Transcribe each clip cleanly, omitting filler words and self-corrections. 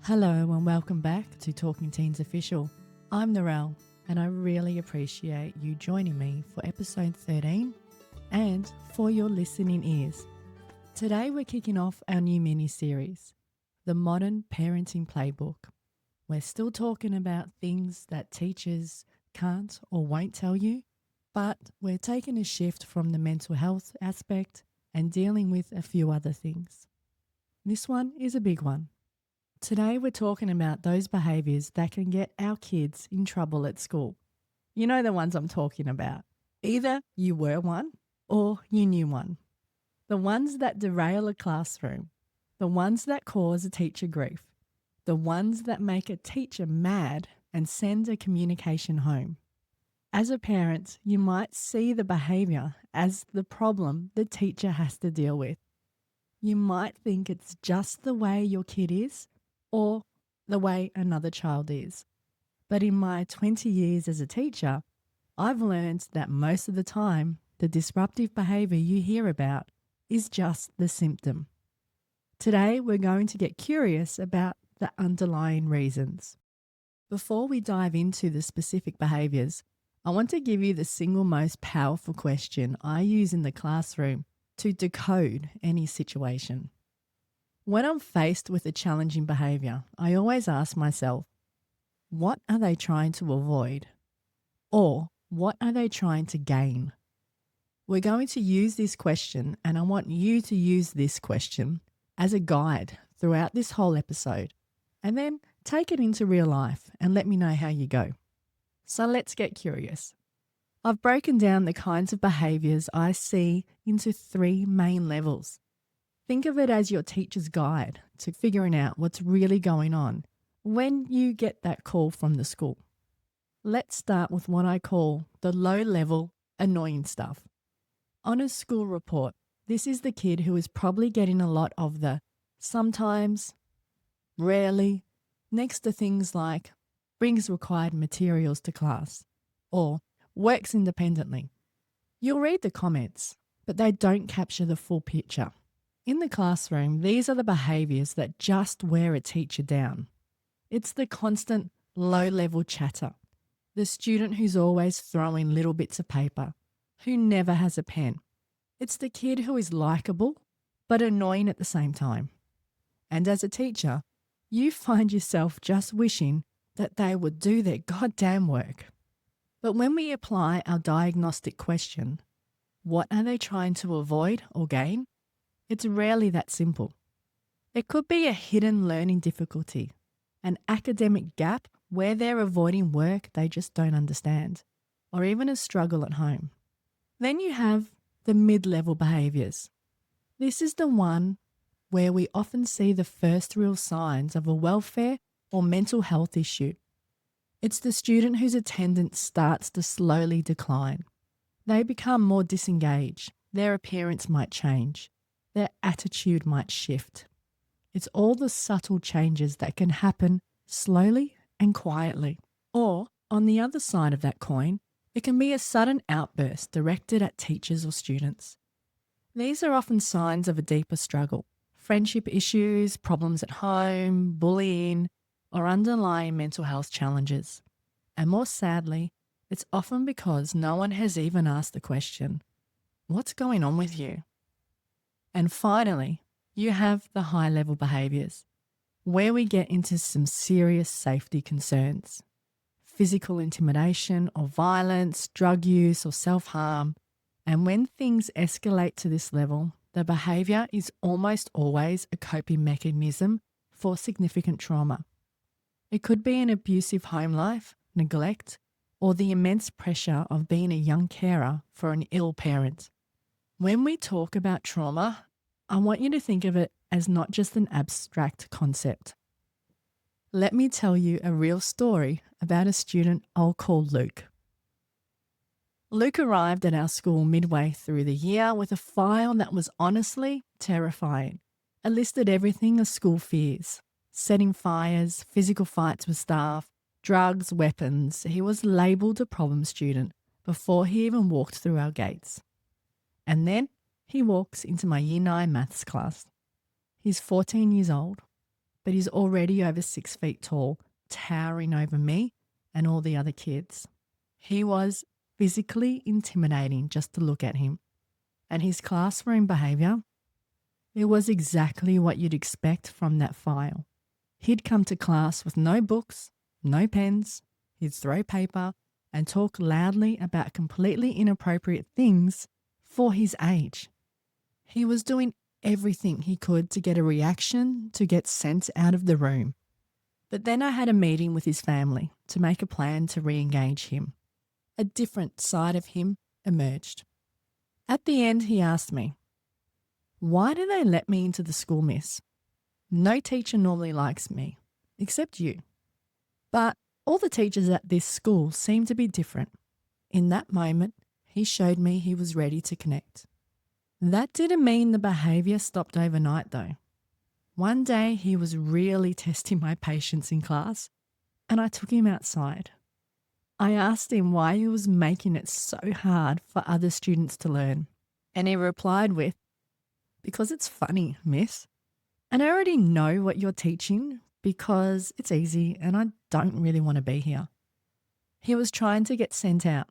Hello and welcome back to Talking Teens Official. I'm Nural and I really appreciate you joining me for episode 13 and for your listening ears. Today we're kicking off our new mini-series, The Modern Parenting Playbook. We're still talking about things that teachers can't or won't tell you, but we're taking a shift from the mental health aspect and dealing with a few other things. This one is a big one. Today we're talking about those behaviours that can get our kids in trouble at school. You know the ones I'm talking about. Either you were one or you knew one. The ones that derail a classroom. The ones that cause a teacher grief. The ones that make a teacher mad and send a communication home. As a parent, you might see the behaviour as the problem the teacher has to deal with. You might think it's just the way your kid is, or the way another child is. But in my 20 years as a teacher, I've learned that most of the time, the disruptive behaviour you hear about is just the symptom. Today, we're going to get curious about the underlying reasons. Before we dive into the specific behaviours, I want to give you the single most powerful question I use in the classroom to decode any situation. When I'm faced with a challenging behaviour, I always ask myself, what are they trying to avoid? Or what are they trying to gain? We're going to use this question, and I want you to use this question as a guide throughout this whole episode, and then take it into real life and let me know how you go. So let's get curious. I've broken down the kinds of behaviours I see into 3 main levels. Think of it as your teacher's guide to figuring out what's really going on when you get that call from the school. Let's start with what I call the low-level annoying stuff. On a school report, this is the kid who is probably getting a lot of the sometimes, rarely, next to things like brings required materials to class or works independently. You'll read the comments, but they don't capture the full picture. In the classroom, these are the behaviours that just wear a teacher down. It's the constant low-level chatter, the student who's always throwing little bits of paper, who never has a pen. It's the kid who is likeable but annoying at the same time. And as a teacher, you find yourself just wishing that they would do their goddamn work. But when we apply our diagnostic question, what are they trying to avoid or gain? It's rarely that simple. It could be a hidden learning difficulty, an academic gap where they're avoiding work they just don't understand, or even a struggle at home. Then you have the mid-level behaviours. This is the one where we often see the first real signs of a welfare or mental health issue. It's the student whose attendance starts to slowly decline. They become more disengaged. Their appearance might change. Their attitude might shift. It's all the subtle changes that can happen slowly and quietly. Or, on the other side of that coin, it can be a sudden outburst directed at teachers or students. These are often signs of a deeper struggle, friendship issues, problems at home, bullying, or underlying mental health challenges. And more sadly, it's often because no one has even asked the question, what's going on with you? And finally, you have the high-level behaviours, where we get into some serious safety concerns. Physical intimidation or violence, drug use or self-harm. And when things escalate to this level, the behaviour is almost always a coping mechanism for significant trauma. It could be an abusive home life, neglect, or the immense pressure of being a young carer for an ill parent. When we talk about trauma, I want you to think of it as not just an abstract concept. Let me tell you a real story about a student I'll call Luke. Luke arrived at our school midway through the year with a file that was honestly terrifying. It listed everything a school fears: setting fires, physical fights with staff, drugs, weapons. He was labelled a problem student before he even walked through our gates. And then he walks into my Year 9 maths class. He's 14 years old, but he's already over 6 feet tall, towering over me and all the other kids. He was physically intimidating just to look at him. And his class were in behaviour. It was exactly what you'd expect from that file. He'd come to class with no books, no pens, he'd throw paper and talk loudly about completely inappropriate things for his age. He was doing everything he could to get a reaction, to get sent out of the room. But then I had a meeting with his family to make a plan to re-engage him. A different side of him emerged. At the end, he asked me, "Why do they let me into the school, miss? No teacher normally likes me, except you. But all the teachers at this school seem to be different." In that moment, he showed me he was ready to connect. That didn't mean the behaviour stopped overnight though. One day he was really testing my patience in class and I took him outside. I asked him why he was making it so hard for other students to learn. And he replied with, "Because it's funny, miss. And I already know what you're teaching because it's easy and I don't really want to be here." He was trying to get sent out.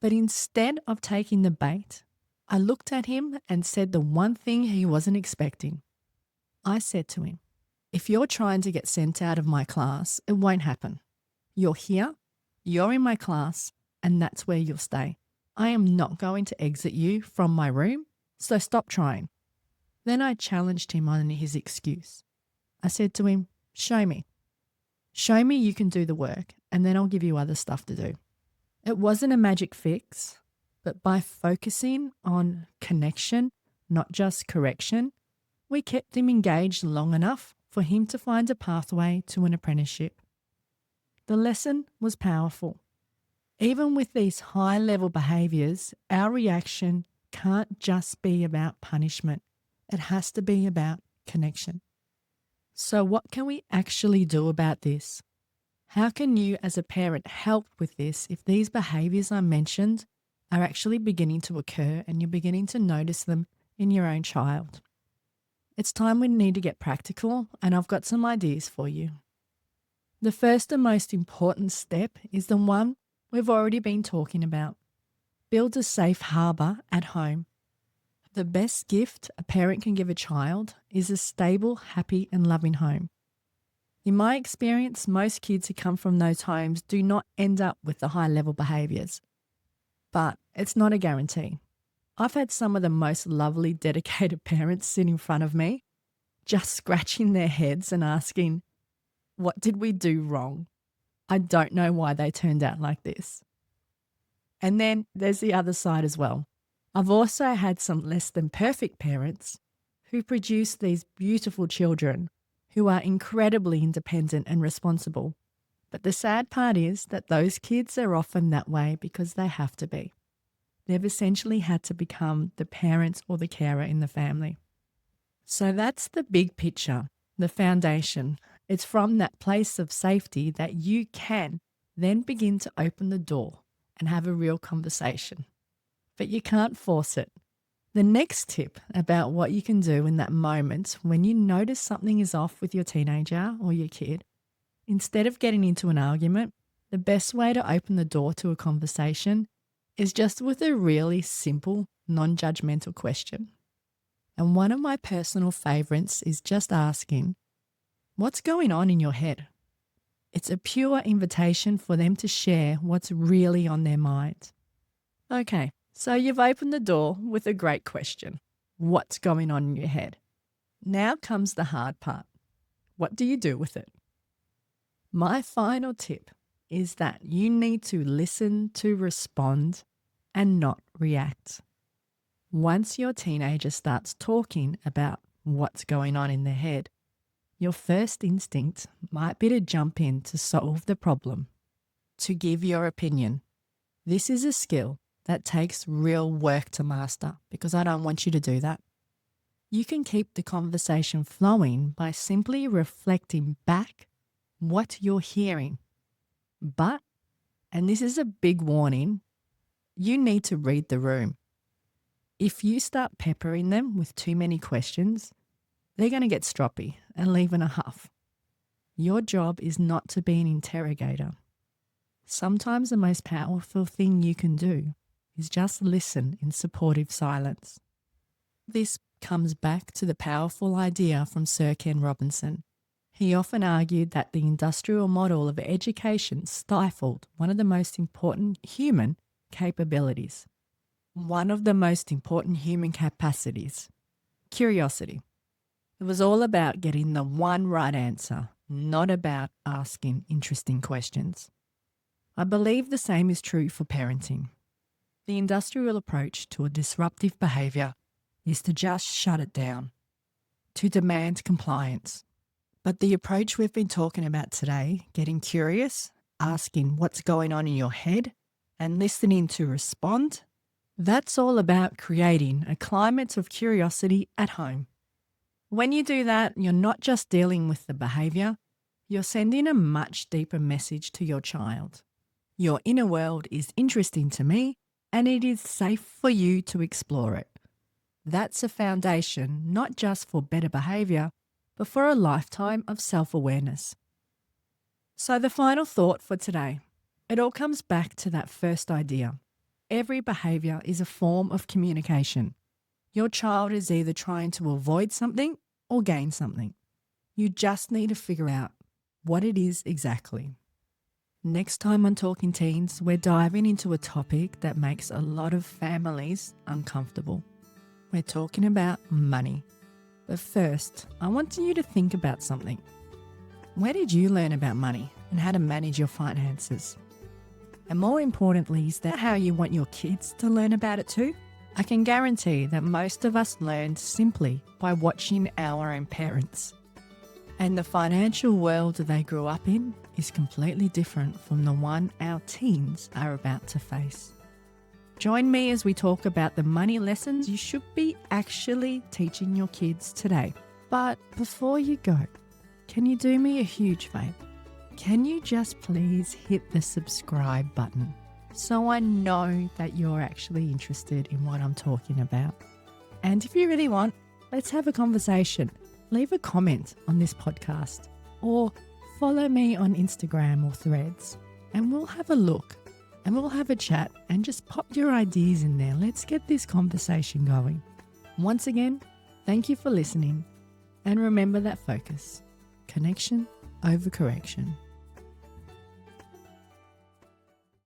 But instead of taking the bait, I looked at him and said the one thing he wasn't expecting. I said to him, "If you're trying to get sent out of my class, it won't happen. You're here, you're in my class, and that's where you'll stay. I am not going to exit you from my room, so stop trying." Then I challenged him on his excuse. I said to him, "Show me. Show me you can do the work, and then I'll give you other stuff to do." It wasn't a magic fix, but by focusing on connection, not just correction, we kept him engaged long enough for him to find a pathway to an apprenticeship. The lesson was powerful. Even with these high-level behaviours, our reaction can't just be about punishment. It has to be about connection. So what can we actually do about this? How can you as a parent help with this if these behaviours I mentioned are actually beginning to occur and you're beginning to notice them in your own child? It's time we need to get practical, and I've got some ideas for you. The first and most important step is the one we've already been talking about. Build a safe harbour at home. The best gift a parent can give a child is a stable, happy and loving home. In my experience, most kids who come from those homes do not end up with the high-level behaviours. But it's not a guarantee. I've had some of the most lovely, dedicated parents sit in front of me, just scratching their heads and asking, "What did we do wrong? I don't know why they turned out like this." And then there's the other side as well. I've also had some less than perfect parents who produce these beautiful children who are incredibly independent and responsible. But the sad part is that those kids are often that way because they have to be. They've essentially had to become the parents or the carer in the family. So that's the big picture, the foundation. It's from that place of safety that you can then begin to open the door and have a real conversation. But you can't force it. The next tip about what you can do in that moment when you notice something is off with your teenager or your kid, instead of getting into an argument, the best way to open the door to a conversation is just with a really simple, non-judgmental question. And one of my personal favourites is just asking, "What's going on in your head?" It's a pure invitation for them to share what's really on their mind. Okay, so you've opened the door with a great question. What's going on in your head? Now comes the hard part. What do you do with it? My final tip is that you need to listen to respond and not react. Once your teenager starts talking about what's going on in their head, your first instinct might be to jump in to solve the problem, to give your opinion. This is a skill that takes real work to master because I don't want you to do that. You can keep the conversation flowing by simply reflecting back what you're hearing. But, and this is a big warning, you need to read the room. If you start peppering them with too many questions, they're going to get stroppy and leave in a huff. Your job is not to be an interrogator. Sometimes the most powerful thing you can do is just listen in supportive silence. This comes back to the powerful idea from Sir Ken Robinson. He often argued that the industrial model of education stifled one of the most important human capabilities. One of the most important human capacities, curiosity. It was all about getting the one right answer, not about asking interesting questions. I believe the same is true for parenting. The industrial approach to a disruptive behaviour is to just shut it down, to demand compliance. But the approach we've been talking about today, getting curious, asking what's going on in your head, and listening to respond, that's all about creating a climate of curiosity at home. When you do that, you're not just dealing with the behaviour, you're sending a much deeper message to your child. Your inner world is interesting to me, and it is safe for you to explore it. That's a foundation not just for better behaviour, but for a lifetime of self-awareness. So the final thought for today, it all comes back to that first idea. Every behaviour is a form of communication. Your child is either trying to avoid something or gain something. You just need to figure out what it is exactly. Next time on Talking Teens, we're diving into a topic that makes a lot of families uncomfortable. We're talking about money. But first, I want you to think about something. Where did you learn about money and how to manage your finances? And more importantly, is that how you want your kids to learn about it too? I can guarantee that most of us learned simply by watching our own parents. And the financial world they grew up in is completely different from the one our teens are about to face. Join me as we talk about the money lessons you should be actually teaching your kids today. But before you go, can you do me a huge favour? Can you just please hit the subscribe button so I know that you're actually interested in what I'm talking about? And if you really want, let's have a conversation. Leave a comment on this podcast or follow me on Instagram or Threads and we'll have a look. And we'll have a chat and just pop your ideas in there. Let's get this conversation going. Once again, thank you for listening. And remember that focus, connection over correction.